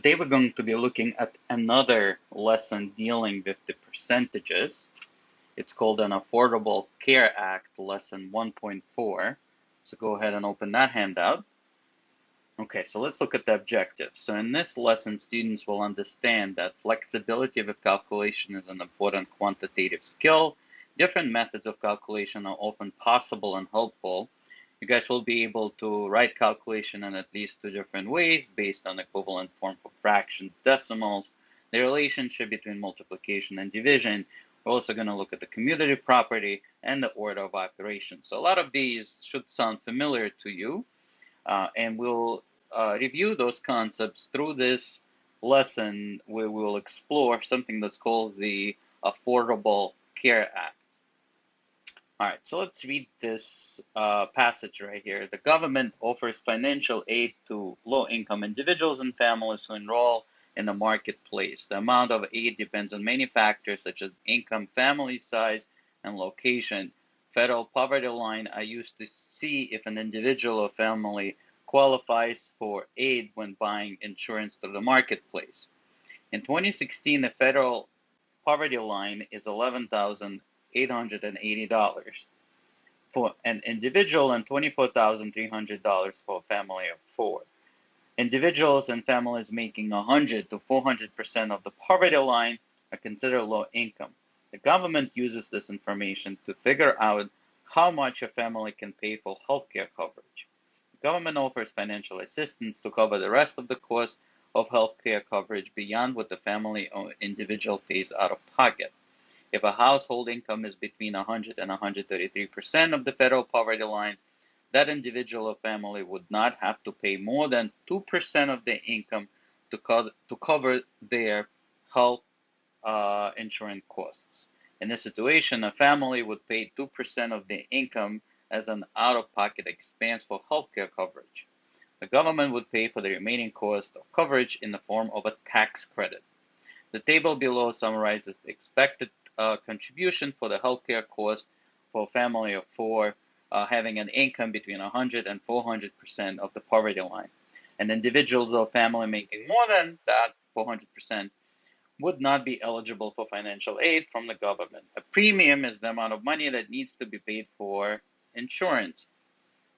Today we're going to be looking at another lesson dealing with the percentages. It's called an Affordable Care Act, lesson 1.4. So go ahead and open that handout. Okay, so let's look at the objectives. So in this lesson, students will understand that flexibility with calculation is an important quantitative skill. Different methods of calculation are often possible and helpful. You guys will be able to write calculation in at least two different ways based on equivalent form for fractions, decimals, the relationship between multiplication and division. We're also going to look at the commutative property and the order of operations. So a lot of these should sound familiar to you, and we'll review those concepts through this lesson where we'll explore something that's called the Affordable Care Act. All right, so let's read this passage right here. The government offers financial aid to low-income individuals and families who enroll in the marketplace. The amount of aid depends on many factors such as income, family size, and location. Federal poverty line are used to see if an individual or family qualifies for aid when buying insurance through the marketplace. In 2016, the federal poverty line is $11,880 for an individual and $24,300 for a family of four. Individuals and families making 100 to 400% of the poverty line are considered low income. The government uses this information to figure out how much a family can pay for healthcare coverage. The government offers financial assistance to cover the rest of the cost of healthcare coverage beyond what the family or individual pays out of pocket. If a household income is between 100 and 133% of the federal poverty line, that individual or family would not have to pay more than 2% of their income to cover their health insurance costs. In this situation, a family would pay 2% of their income as an out-of-pocket expense for healthcare coverage. The government would pay for the remaining cost of coverage in the form of a tax credit. The table below summarizes the expected contribution for the healthcare cost for a family of four having an income between 100 and 400% of the poverty line. An individual or family making more than that 400% would not be eligible for financial aid from the government. A premium is the amount of money that needs to be paid for insurance.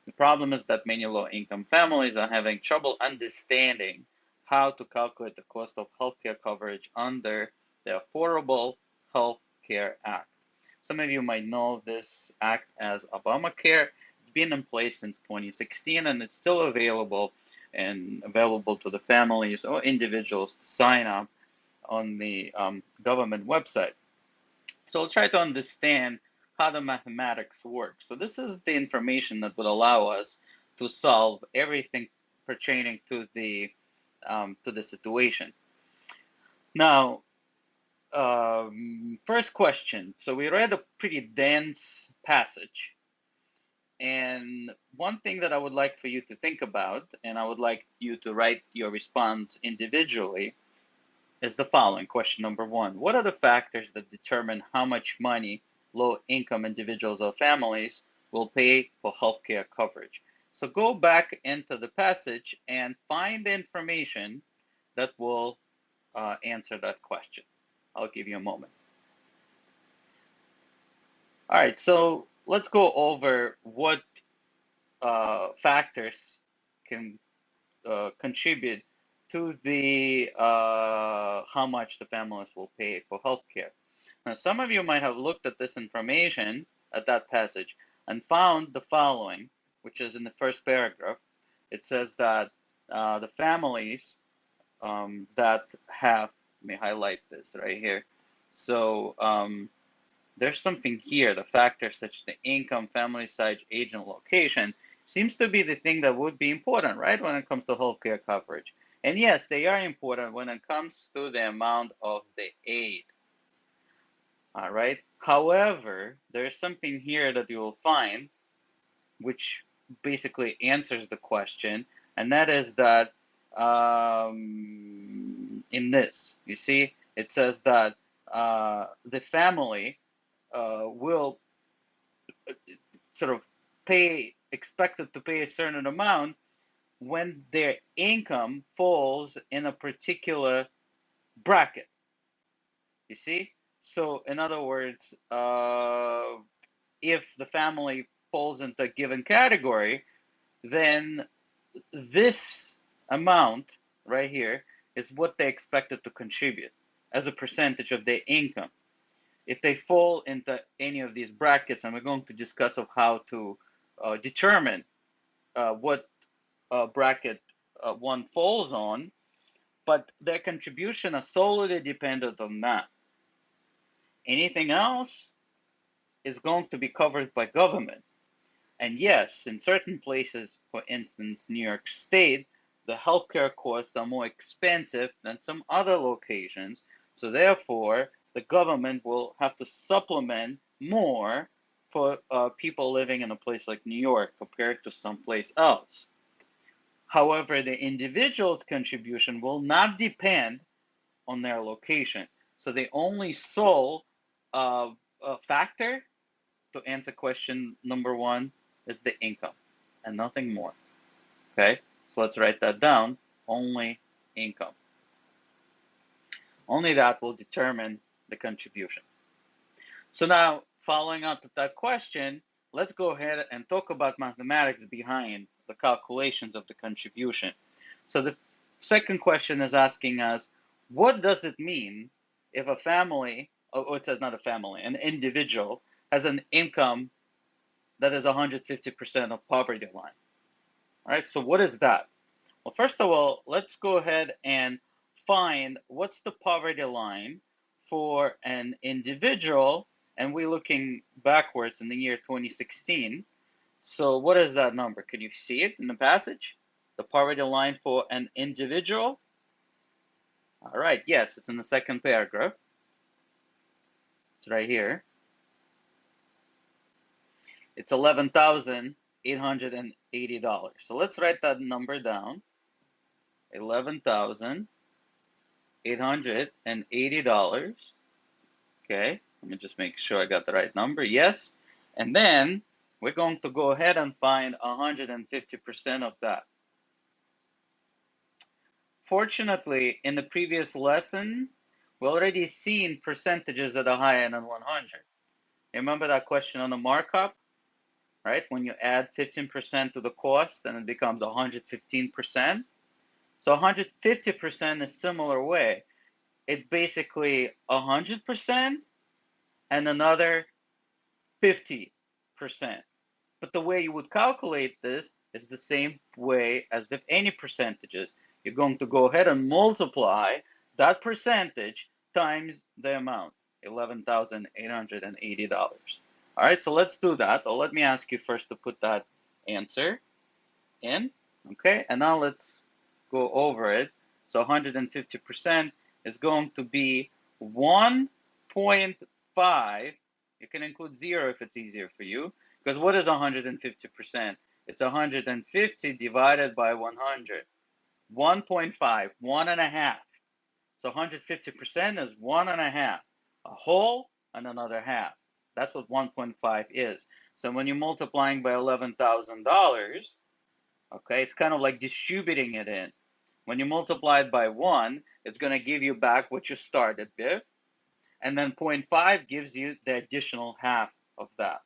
The problem is that many low-income families are having trouble understanding how to calculate the cost of healthcare coverage under the Affordable Health Care Act. Some of you might know this act as Obamacare. It's been in place since 2016, and it's still available to the families or individuals to sign up on the government website. So I'll try to understand how the mathematics work. So this is the information that would allow us to solve everything pertaining to the situation. Now, first question. So we read a pretty dense passage. And one thing that I would like for you to think about, and I would like you to write your response individually, is the following. Question number one. What are the factors that determine how much money low-income individuals or families will pay for healthcare coverage? So go back into the passage and find the information that will answer that question. I'll give you a moment. All right, so let's go over what factors can contribute to the how much the families will pay for healthcare. Now, some of you might have looked at this information at that passage and found the following, which is in the first paragraph. It says that the families that have, let me highlight this right here. So there's something here, the factors such as the income, family size, age, and location seems to be the thing that would be important, right, when it comes to healthcare coverage. And yes, they are important when it comes to the amount of the aid. All right. However, there's something here that you will find which basically answers the question, and that is that in this, you see, it says that the family will sort of expected to pay a certain amount when their income falls in a particular bracket. You see? So, in other words, if the family falls into a given category, then this amount right here is what they expected to contribute as a percentage of their income. If they fall into any of these brackets, and we're going to discuss of how to determine what bracket one falls on, but their contribution is solely dependent on that. Anything else is going to be covered by government. And yes, in certain places, for instance, New York State, the healthcare costs are more expensive than some other locations. So therefore, the government will have to supplement more for people living in a place like New York compared to someplace else. However, the individual's contribution will not depend on their location. So the only sole factor to answer question number one is the income and nothing more. Okay, so let's write that down. Only income. Only that will determine the contribution. So now, following up with that question, let's go ahead and talk about mathematics behind the calculations of the contribution. So the second question is asking us, what does it mean if a family, or it says not a family, an individual has an income that is 150% of poverty line? All right, so what is that? Well, first of all, let's go ahead and find what's the poverty line for an individual, and we're looking backwards in the year 2016. So what is that number? Can you see it in the passage? The poverty line for an individual? All right, yes, it's in the second paragraph. It's right here. It's $11,880. So let's write that number down. $11,880. Okay, let me just make sure I got the right number. Yes. And then we're going to go ahead and find 150% of that. Fortunately, in the previous lesson, we already seen percentages that are higher than 100. Remember that question on the markup, right? When you add 15% to the cost and it becomes 115%. So 150% is similar way. It's basically 100% and another 50%. But the way you would calculate this is the same way as with any percentages. You're going to go ahead and multiply that percentage times the amount, $11,880. All right, so let's do that. Or let me ask you first to put that answer in. Okay, and now let's go over it. So 150% is going to be 1.5. You can include 0 if it's easier for you. Because what is 150%? It's 150 divided by 100. 1.5, 1.5. So 150% is 1.5. A whole and another half. That's what 1.5 is. So when you're multiplying by $11,000, okay, it's kind of like distributing it in. When you multiply it by 1, it's going to give you back what you started with. And then 0.5 gives you the additional half of that.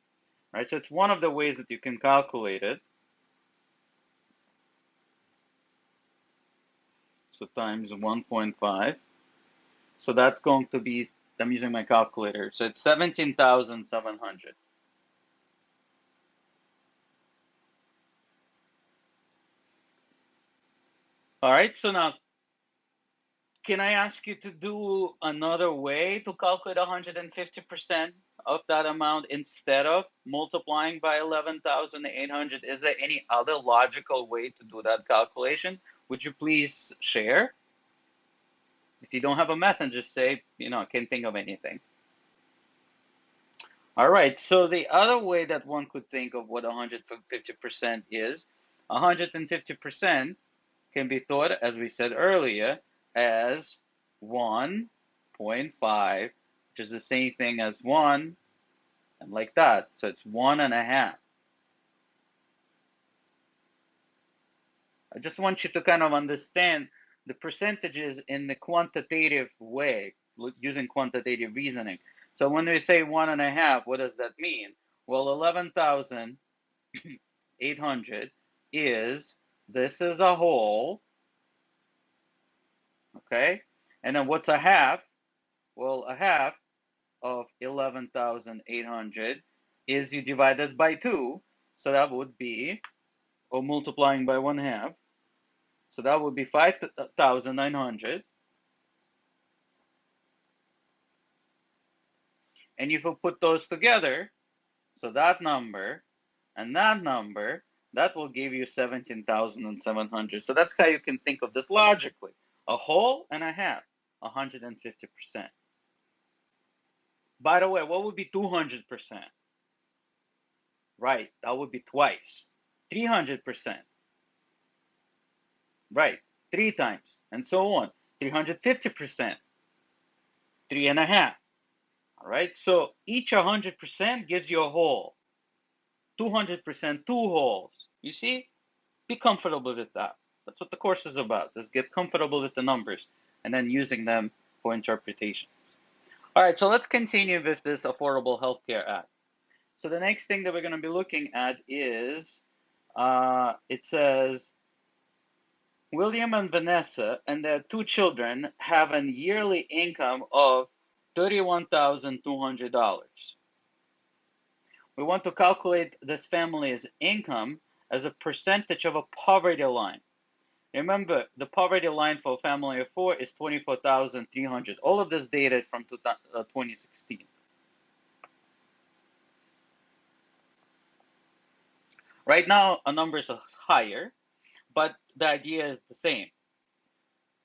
Right? So it's one of the ways that you can calculate it. So times 1.5. So that's going to be, I'm using my calculator. So it's 17,700. All right, so now, can I ask you to do another way to calculate 150% of that amount instead of multiplying by 11,800? Is there any other logical way to do that calculation? Would you please share? If you don't have a method, just say, I can't think of anything. All right, so the other way that one could think of what 150% is, 150% can be thought, as we said earlier, as 1.5, which is the same thing as 1, and like that. So it's 1.5. I just want you to kind of understand the percentages in the quantitative way, using quantitative reasoning. So when we say 1.5, what does that mean? Well, 11,800 this is a whole, okay? And then what's a half? Well, a half of 11,800 is you divide this by 2, so that would be, or multiplying by 1/2, so that would be 5,900. And if you put those together, so that number and that number, that will give you 17,700. So that's how you can think of this logically. A whole and a half, 150%. By the way, what would be 200%? Right, that would be twice. 300%. Right, 3 times, and so on. 350%, 3.5. All right, so each 100% gives you a whole. 200%, 2 wholes. You see? Be comfortable with that. That's what the course is about. Just get comfortable with the numbers and then using them for interpretations. All right, so let's continue with this Affordable Health Care Act. So the next thing that we're going to be looking at is, it says, William and Vanessa and their 2 children have a yearly income of $31,200. We want to calculate this family's income as a percentage of a poverty line. Remember, the poverty line for a family of 4 is 24,300. All of this data is from 2016. Right now, our numbers are higher, but the idea is the same.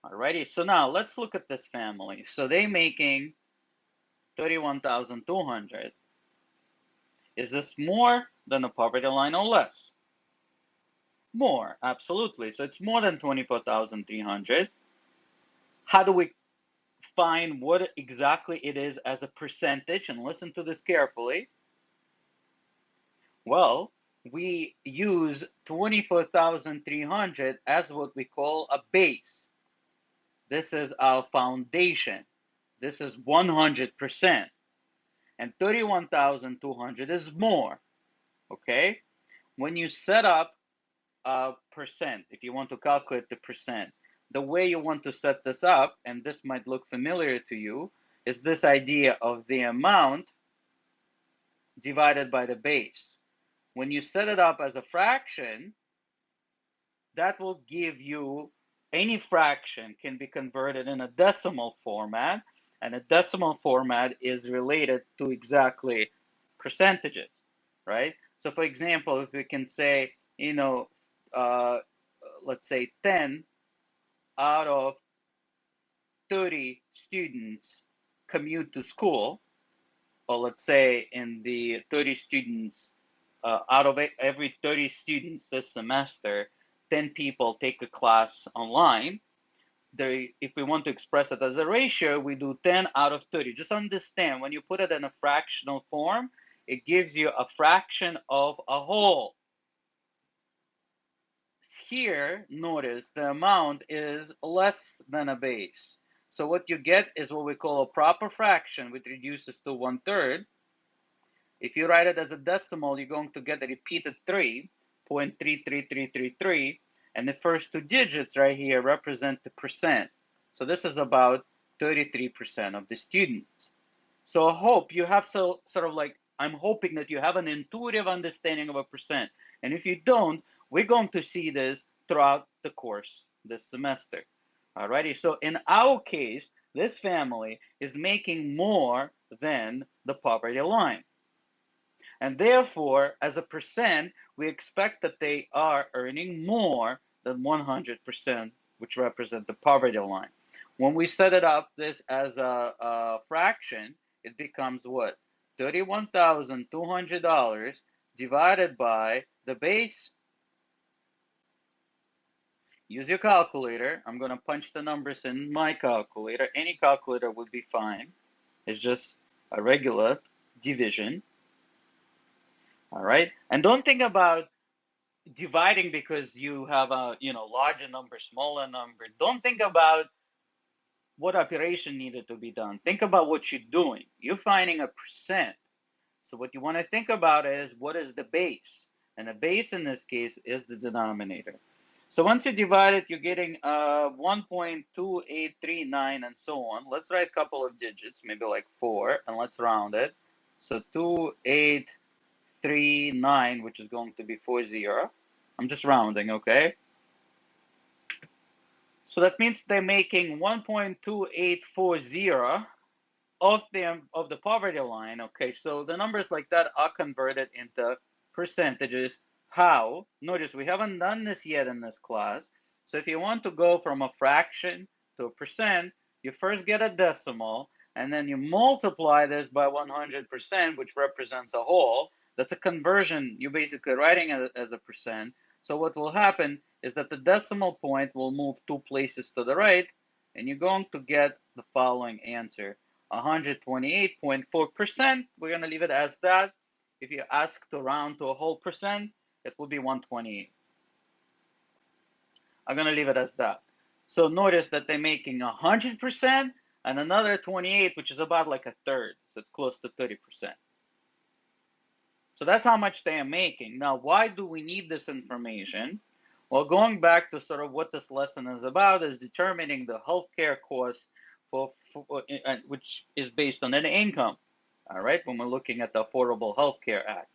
Alrighty, so now let's look at this family. So they're making 31,200. Is this more than the poverty line or less? More, absolutely. So it's more than 24,300. How do we find what exactly it is as a percentage? And listen to this carefully. Well, we use 24,300 as what we call a base. This is our foundation. This is 100%. And 31,200 is more. Okay? When you set up a percent, if you want to calculate the percent, the way you want to set this up, and this might look familiar to you, is this idea of the amount divided by the base. When you set it up as a fraction, that will give you, any fraction can be converted in a decimal format, and a decimal format is related to exactly percentages, right? So for example, if we can say, let's say 10 out of 30 students commute to school, or let's say in the 30 students, out of every 30 students this semester, 10 people take a class online. If we want to express it as a ratio, we do 10 out of 30. Just understand, when you put it in a fractional form, it gives you a fraction of a whole. Here, notice the amount is less than a base. So what you get is what we call a proper fraction, which reduces to 1/3. If you write it as a decimal, you're going to get a repeated 3.33333, and the first 2 digits right here represent the percent. So this is about 33% of the students. So I hope you have I'm hoping that you have an intuitive understanding of a percent. And if you don't, we're going to see this throughout the course this semester. Alrighty, so in our case, this family is making more than the poverty line. And therefore, as a percent, we expect that they are earning more than 100%, which represent the poverty line. When we set it up this as a fraction, it becomes what? $31,200 divided by the base. Use your calculator. I'm going to punch the numbers in my calculator. Any calculator would be fine. It's just a regular division. All right. And don't think about dividing because you have a larger number, smaller number. Don't think about what operation needed to be done. Think about what you're doing. You're finding a percent. So what you want to think about is what is the base? And the base in this case is the denominator. So once you divide it, you're getting 1.2839 and so on. Let's write a couple of digits, maybe like 4, and let's round it. So 2839, which is going to be 40. I'm just rounding, okay? So that means they're making 1.2840 of the poverty line. Okay, so the numbers like that are converted into percentages. How? Notice we haven't done this yet in this class. So if you want to go from a fraction to a percent, you first get a decimal, and then you multiply this by 100%, which represents a whole. That's a conversion. You're basically writing it as a percent. So what will happen is that the decimal point will move 2 places to the right, and you're going to get the following answer: 128.4%. We're going to leave it as that. If you ask to round to a whole percent, it will be 128. I'm going to leave it as that. So notice that they're making 100% and another 28, which is about like a third. So it's close to 30%. So that's how much they are making. Now, why do we need this information? Well, going back to sort of what this lesson is about is determining the healthcare cost which is based on an income. All right, when we're looking at the Affordable Health Care Act.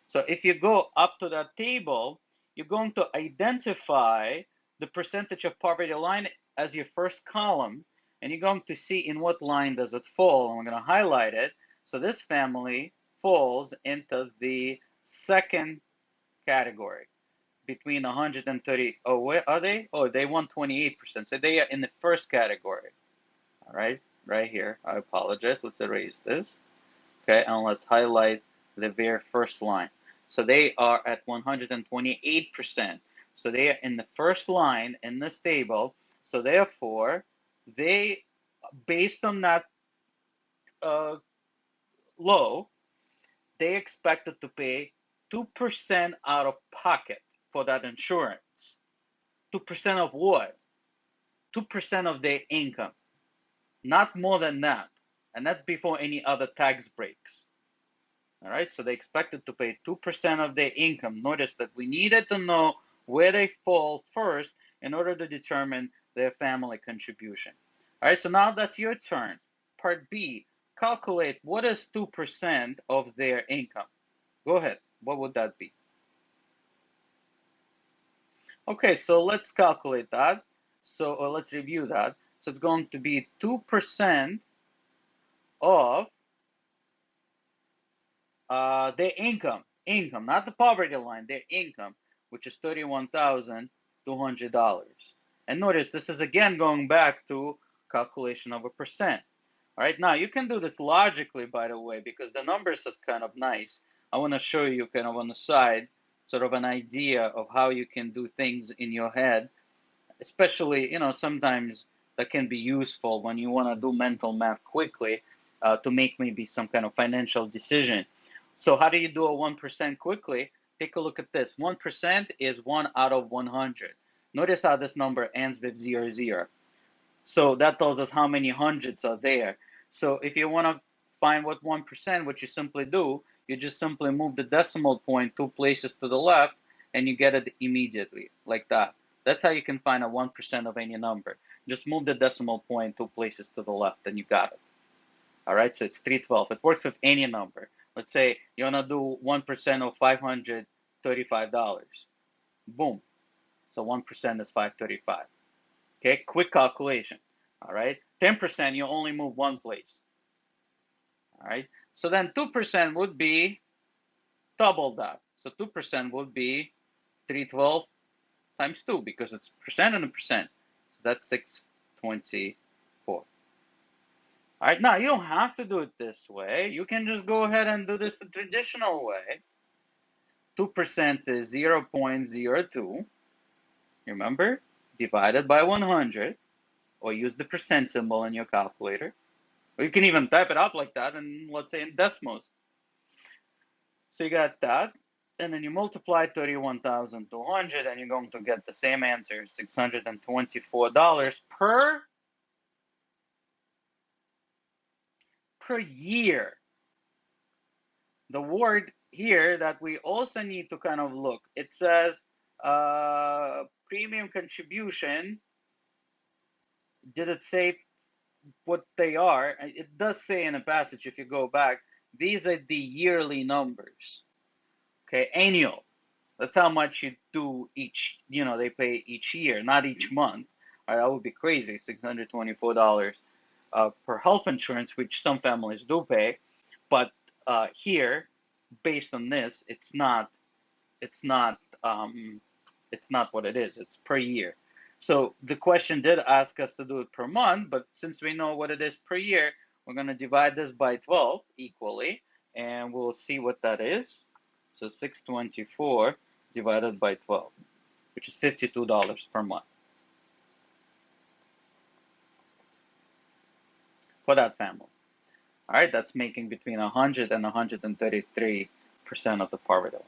So if you go up to that table, you're going to identify the percentage of poverty line as your first column, and you're going to see in what line does it fall, and we're going to highlight it. So this family falls into the second category between 130. Oh, where are they? Oh, they won 28%. So they are in the first category. All right, right here. I apologize. Let's erase this. Okay, and let's highlight the very first line. So they are at 128%. So they are in the first line in this table. So therefore, they, based on that low, they expected to pay 2% out of pocket for that insurance. 2% of what? 2% of their income. Not more than that. And that's before any other tax breaks. All right, so they expected to pay 2% of their income. Notice that we needed to know where they fall first in order to determine their family contribution. All right, so now that's your turn. Part B, calculate what is 2% of their income. Go ahead. What would that be? Okay, so let's calculate that. So let's review that. So it's going to be 2% of their income, not the poverty line, their income, which is $31,200. And notice this is again going back to calculation of a percent. All right, now you can do this logically, by the way, because the numbers are kind of nice. I want to show you kind of on the side, sort of an idea of how you can do things in your head, especially, sometimes that can be useful when you want to do mental math quickly to make maybe some kind of financial decision. So how do you do a 1% quickly? Take a look at this. 1% is 1 out of 100. Notice how this number ends with 0, 0. So that tells us how many hundreds are there. So if you want to find what 1%, what you simply do, you just simply move the decimal point 2 places to the left, and you get it immediately, like that. That's how you can find a 1% of any number. Just move the decimal point 2 places to the left, and you got it. All right, so it's 312. It works with any number. Let's say you want to do 1% of $535. Boom. So 1% is 535. Okay, quick calculation. All right, 10%, you only move one place. All right, so then 2% would be double that. So 2% would be 312 times 2 because it's percent and a percent. So that's 624. All right, now you don't have to do it this way. You can just go ahead and do this the traditional way. 2% is 0.02. Remember, divided by 100, or use the percent symbol in your calculator. Or you can even type it out like that, and let's say in decimals. So you got that. and then you multiply 31,200 and you're going to get the same answer, $624 per year. The word here that we also need to kind of look, it says premium contribution. Did it say what they are? It does say in a passage, if you go back, these are the yearly numbers. Okay, annual. That's how much you do each, they pay each year, not each month. All right, that would be crazy, $624 per health insurance, which some families do pay. But here, based on this, it's not, it's not what it is. It's per year. So the question did ask us to do it per month, but since we know what it is per year, we're going to divide this by 12 equally, and we'll see what that is. So 624 divided by 12, which is $52 per month for that family. All right, that's making between 100 and 133% of the poverty line.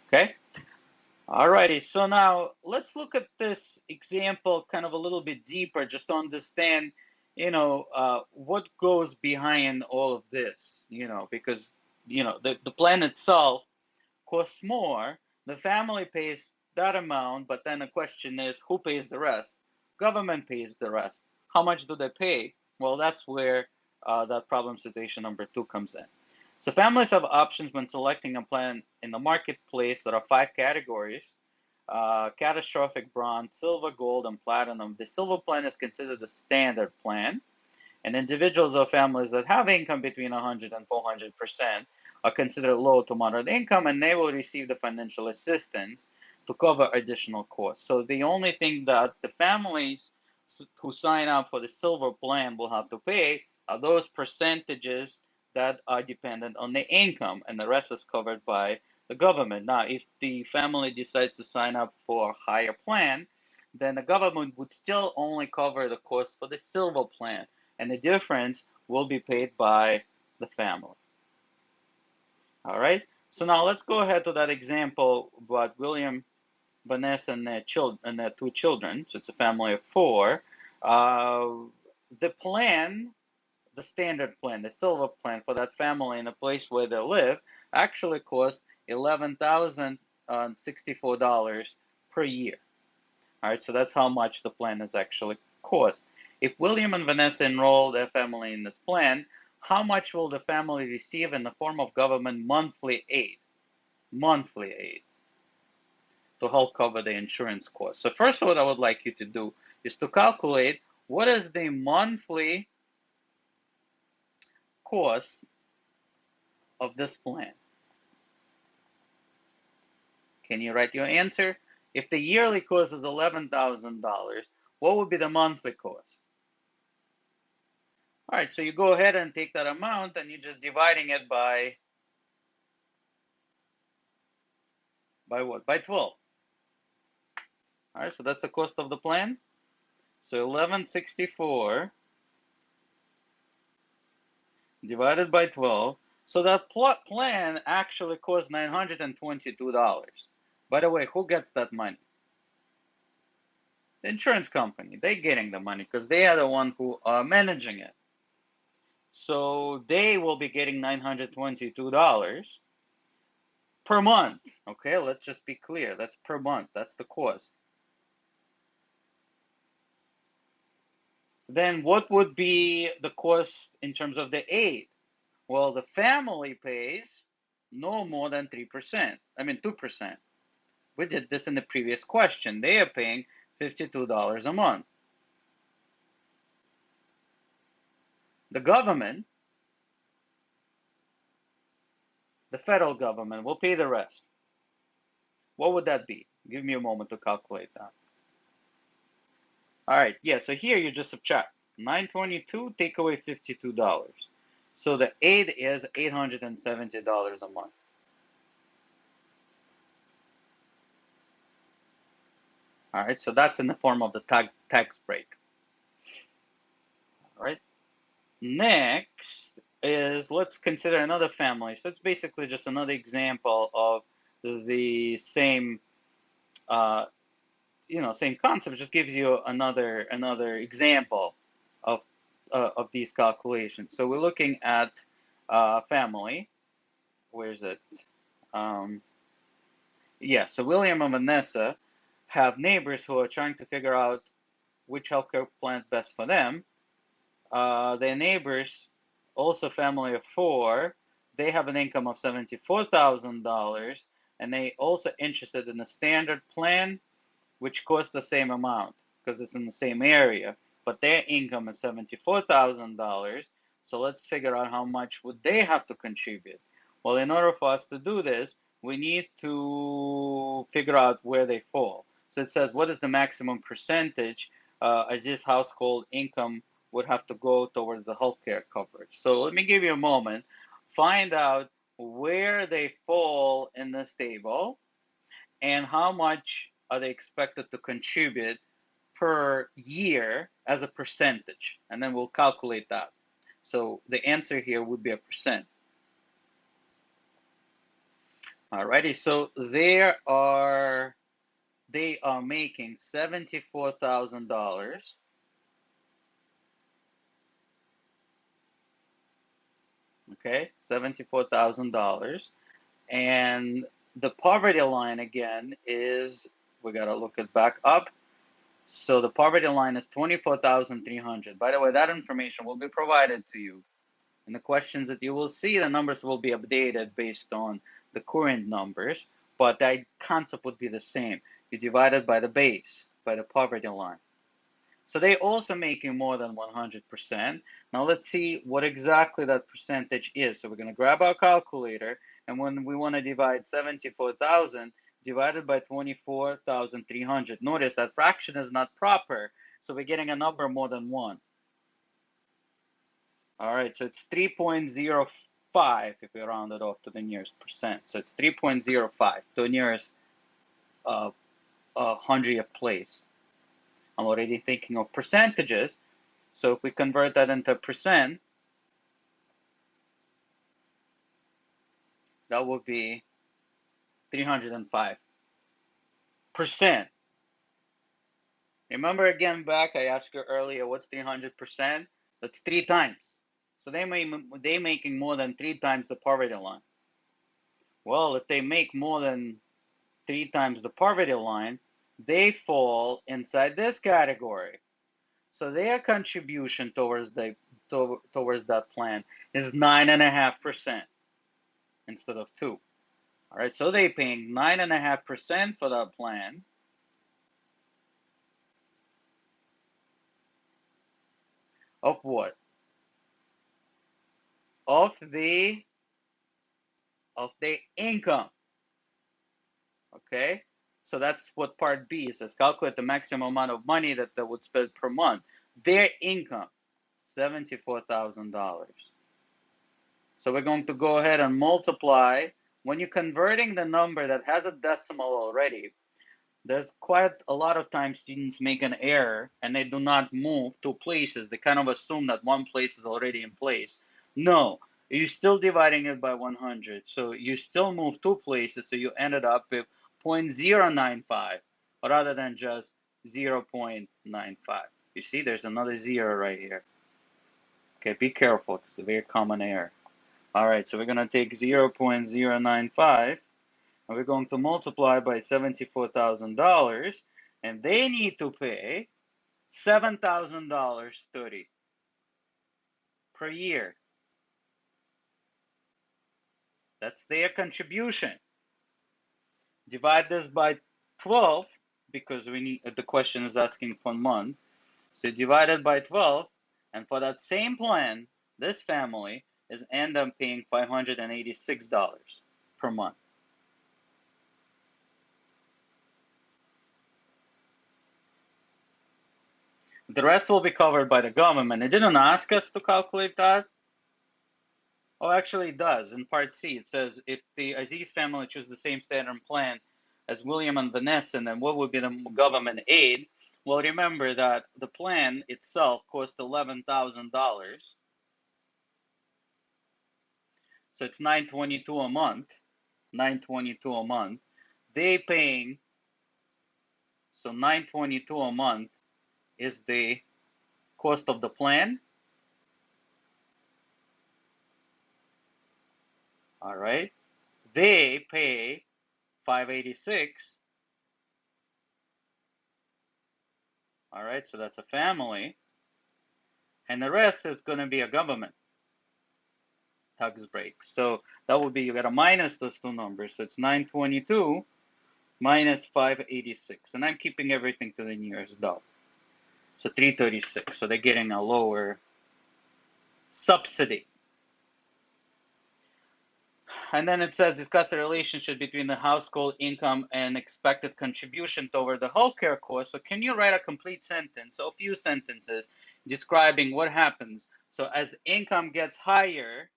Okay? Alrighty, so now let's look at this example kind of a little bit deeper, just to understand, what goes behind all of this, because, the plan itself costs more. The family pays that amount, but then the question is, who pays the rest? Government pays the rest. How much do they pay? Well, that's where that problem situation number 2 comes in. So families have options when selecting a plan in the marketplace. There are 5 categories: catastrophic, bronze, silver, gold, and platinum. The silver plan is considered the standard plan, and individuals or families that have income between 100 and 400% are considered low to moderate income, and they will receive the financial assistance to cover additional costs. So the only thing that the families who sign up for the silver plan will have to pay are those percentages that are dependent on the income, and the rest is covered by the government. Now, if the family decides to sign up for a higher plan, then the government would still only cover the cost for the silver plan, and the difference will be paid by the family. All right, so now let's go ahead to that example about William, Vanessa, and their 2 children. So it's a family of 4. The plan, the standard plan, the silver plan for that family in the place where they live actually costs $11,064 per year. All right, so that's how much the plan is actually cost. If William and Vanessa enroll their family in this plan, how much will the family receive in the form of government monthly aid? Monthly aid to help cover the insurance costs. So first, what I would like you to do is to calculate what is the monthly cost of this plan. Can you write your answer? If the yearly cost is $11,000, what would be the monthly cost? All right, so you go ahead and take that amount and you're just dividing it by what? By 12. All right, so that's the cost of the plan. So 1164 divided by 12. So that plan actually costs $922. By the way, who gets that money? The insurance company. They're getting the money because they are the one who are managing it. So they will be getting $922 per month. Okay, let's just be clear. That's per month. That's the cost. Then what would be the cost in terms of the aid? Well, the family pays no more than 3%. I mean 2%. We did this in the previous question. They are paying $52 a month. The government, the federal government, will pay the rest. What would that be? Give me a moment to calculate that. All right, yeah, so here you just subtract 922, take away $52. So the aid is $870 a month. All right, so that's in the form of the tax break. All right. Next is, let's consider another family. So it's basically just another example of the same same concept, just gives you another example of these calculations. So we're looking at family. Where is it? Um, yeah, so William and Vanessa have neighbors who are trying to figure out which healthcare plan is best for them. Their neighbors, also family of four, they have an income of $74,000, and they also interested in a standard plan which costs the same amount because it's in the same area, but their income is $74,000. So let's figure out how much would they have to contribute. Well, in order for us to do this, we need to figure out where they fall. So it says, what is the maximum percentage as this household income would have to go towards the healthcare coverage. So let me give you a moment, find out where they fall in this table and how much are they expected to contribute per year as a percentage, and then we'll calculate that. So the answer here would be a percent. Alrighty, so they are making $74,000. Okay, $74,000, and the poverty line again is, we gotta look it back up. So the poverty line is 24,300. By the way, that information will be provided to you. In the questions that you will see, the numbers will be updated based on the current numbers, but the concept would be the same. You divide it by the base, by the poverty line. So they're also making more than 100%. Now let's see what exactly that percentage is. So we're going to grab our calculator, and when we want to divide 74,000 divided by 24,300, notice that fraction is not proper, so we're getting a number more than 1. All right, so it's 3.05 if we round it off to the nearest percent. So it's 3.05 to the nearest 100th place. I'm already thinking of percentages. So if we convert that into percent, that would be 305%. Remember again back, I asked you earlier, what's 300%? That's 3 times. So they're making more than 3 times the poverty line. Well, if they make more than 3 times the poverty line, they fall inside this category. So their contribution towards that plan is 9.5% instead of 2. All right, so they're paying 9.5% for that plan. Of what? Of the income. Okay, so that's what part B says. Calculate the maximum amount of money that they would spend per month. Their income, $74,000. So we're going to go ahead and multiply. When you're converting the number that has a decimal already, there's quite a lot of times students make an error and they do not move 2 places. They kind of assume that 1 place is already in place. No, you're still dividing it by 100. So you still move 2 places, so you ended up with 0.095 rather than just 0.95. You see, there's another 0 right here. Okay, be careful, because it's a very common error. All right, so we're going to take 0.095. and we're going to multiply by $74,000, and they need to pay $7,030 per year. That's their contribution. Divide this by 12 because we need, the question is asking for month. So divide it by 12, and for that same plan, this family is end up paying $586 per month. The rest will be covered by the government. It didn't ask us to calculate that. Oh, actually it does. In part C, it says if the Aziz family choose the same standard plan as William and Vanessa, then what would be the government aid? Well, remember that the plan itself cost $11,000. So it's $922 a month. $922 a month. They paying, so $922 a month is the cost of the plan. All right. They pay $586. All right, so that's a family. And the rest is going to be a government tax break. So that would be, you got to minus those two numbers. So it's 922 minus 586. And I'm keeping everything to the nearest dollar. So 336. So they're getting a lower subsidy. And then it says discuss the relationship between the household income and expected contribution toward the healthcare cost. So can you write a complete sentence, or a few sentences, describing what happens? So as income gets higher,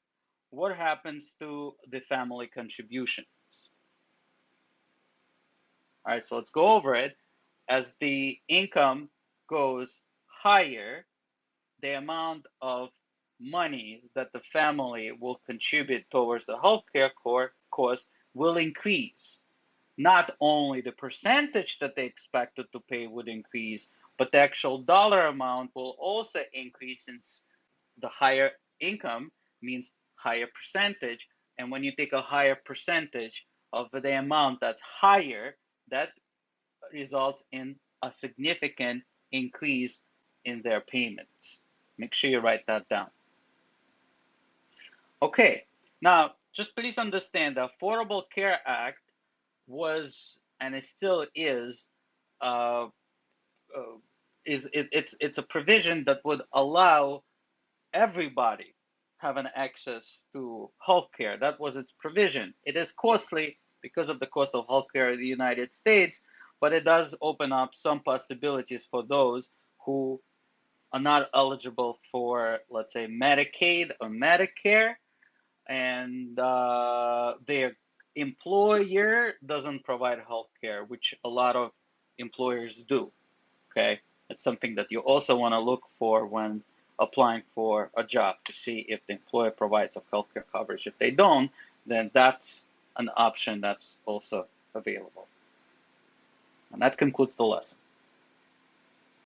what happens to the family contributions? All right, so let's go over it. As the income goes higher, the amount of money that the family will contribute towards the healthcare cost will increase. Not only the percentage that they expected to pay would increase, but the actual dollar amount will also increase, since the higher income means higher percentage. And when you take a higher percentage of the amount that's higher, that results in a significant increase in their payments. Make sure you write that down. Okay, now just please understand the Affordable Care Act was, and it still is, uh, it's a provision that would allow everybody have an access to healthcare. That was its provision. It is costly because of the cost of healthcare in the United States, but it does open up some possibilities for those who are not eligible for, let's say, Medicaid or Medicare, and their employer doesn't provide health care, which a lot of employers do. Okay, it's something that you also want to look for when applying for a job, to see if the employer provides healthcare coverage. If they don't, then that's an option that's also available. And that concludes the lesson.